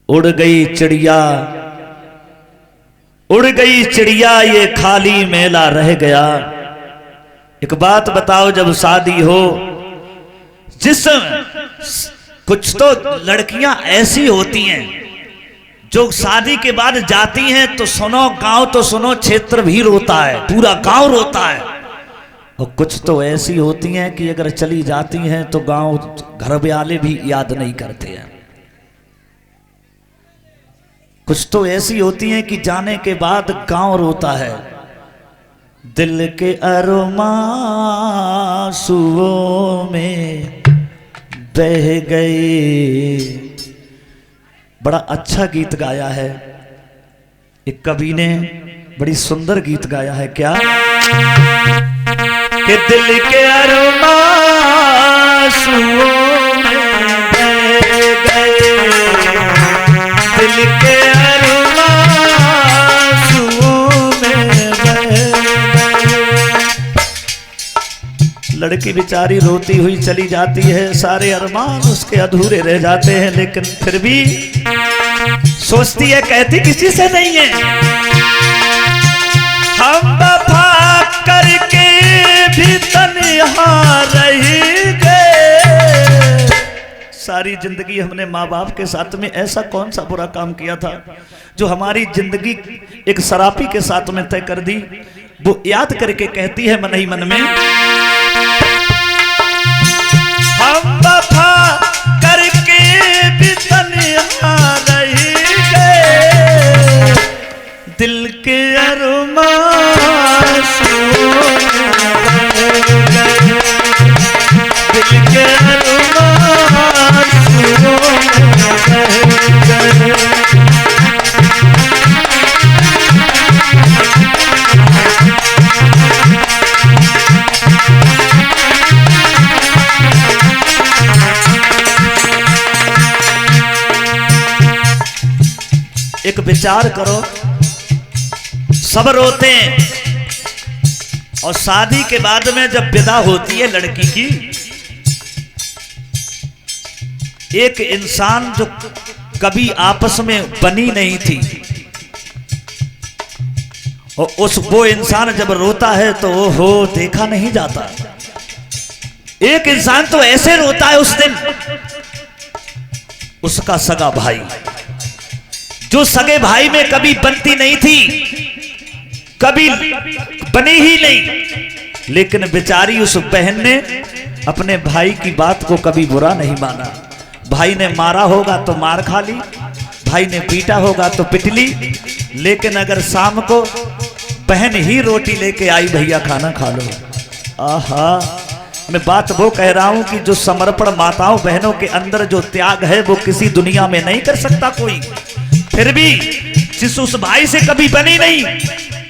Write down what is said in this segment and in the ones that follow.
उड़ गई चिड़िया, उड़ गई चिड़िया, ये खाली मेला रह गया। एक बात बताओ, जब शादी हो, कुछ तो लड़कियां ऐसी होती हैं जो शादी के बाद जाती हैं तो सुनो गांव, तो सुनो क्षेत्र भी रोता है, पूरा गांव रोता है। और कुछ तो ऐसी होती हैं कि अगर चली जाती हैं तो गांव घर वाले भी याद नहीं करते हैं। कुछ तो ऐसी होती हैं कि जाने के बाद गांव रोता है। दिल के अरमां आंसुओं में बह गए। बड़ा अच्छा गीत गाया है एक कवि ने, बड़ी सुंदर गीत गाया है। क्या कि दिल के अरमां आंसुओं में बह गए, दिल के अरमां आंसुओं में बह गए। लड़की बेचारी रोती हुई चली जाती है, सारे अरमान उसके अधूरे रह जाते हैं, लेकिन फिर भी सोचती है, कहती किसी से नहीं है, हम वफा करके भी तन्हा रह गए। सारी जिंदगी हमने माँ बाप के साथ में ऐसा कौन सा बुरा काम किया था जो हमारी जिंदगी एक शराबी के साथ में तय कर दी। वो याद करके कहती है मन ही मन में, हम वफा करके भी तन्हा रह गए, दिल के अरमां आंसुओं में बह गए, दिल के अरमां आंसुओं में बह गए। एक विचार करो, सब रोते हैं और शादी के बाद में जब विदा होती है लड़की की, एक इंसान जो कभी आपस में बनी नहीं थी, और वो इंसान जब रोता है तो हो देखा नहीं जाता। एक इंसान तो ऐसे रोता है उस दिन, उसका सगा भाई, जो सगे भाई में कभी बनती नहीं थी, कभी बनी ही नहीं, लेकिन बेचारी उस बहन ने अपने भाई की बात को कभी बुरा नहीं माना। भाई ने मारा होगा तो मार खा ली, भाई ने पीटा होगा तो पिट ली, लेकिन अगर शाम को बहन ही रोटी लेके आई, भैया खाना खा लो, आहा। मैं बात वो कह रहा हूं कि जो समर्पण माताओं बहनों के अंदर जो त्याग है वो किसी दुनिया में नहीं कर सकता कोई। फिर भी जिस उस भाई से कभी बनी नहीं,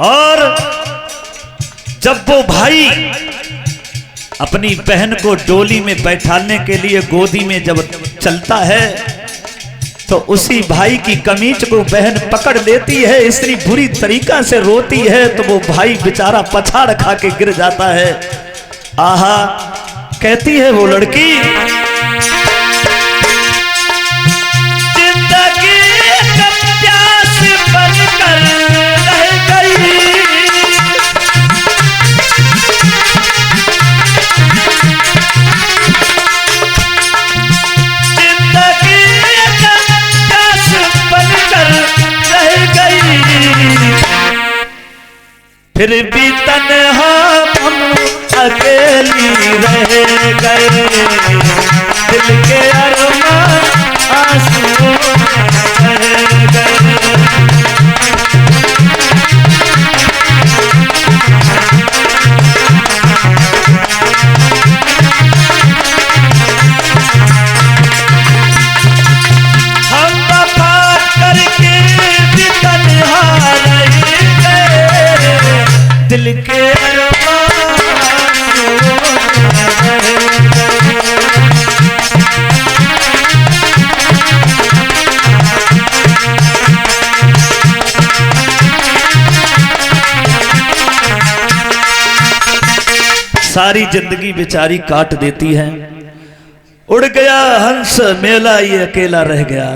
और जब वो भाई अपनी बहन को डोली में बैठाने के लिए गोदी में जब चलता है तो उसी भाई की कमीज को बहन पकड़ लेती है, इतनी बुरी तरीका से रोती है तो वो भाई बेचारा पछाड़ खा के गिर जाता है। आहा, कहती है वो लड़की, फिर भी तन्हा हम अकेली रह गए, दिल के अरमां आंसुओं में बह गए। हम वफा करके भी तन्हा रह गए, दिल के अरमां आंसुओं में बह गए। सारी जिंदगी बेचारी काट देती है। उड़ गया हंस मेला, ये अकेला रह गया।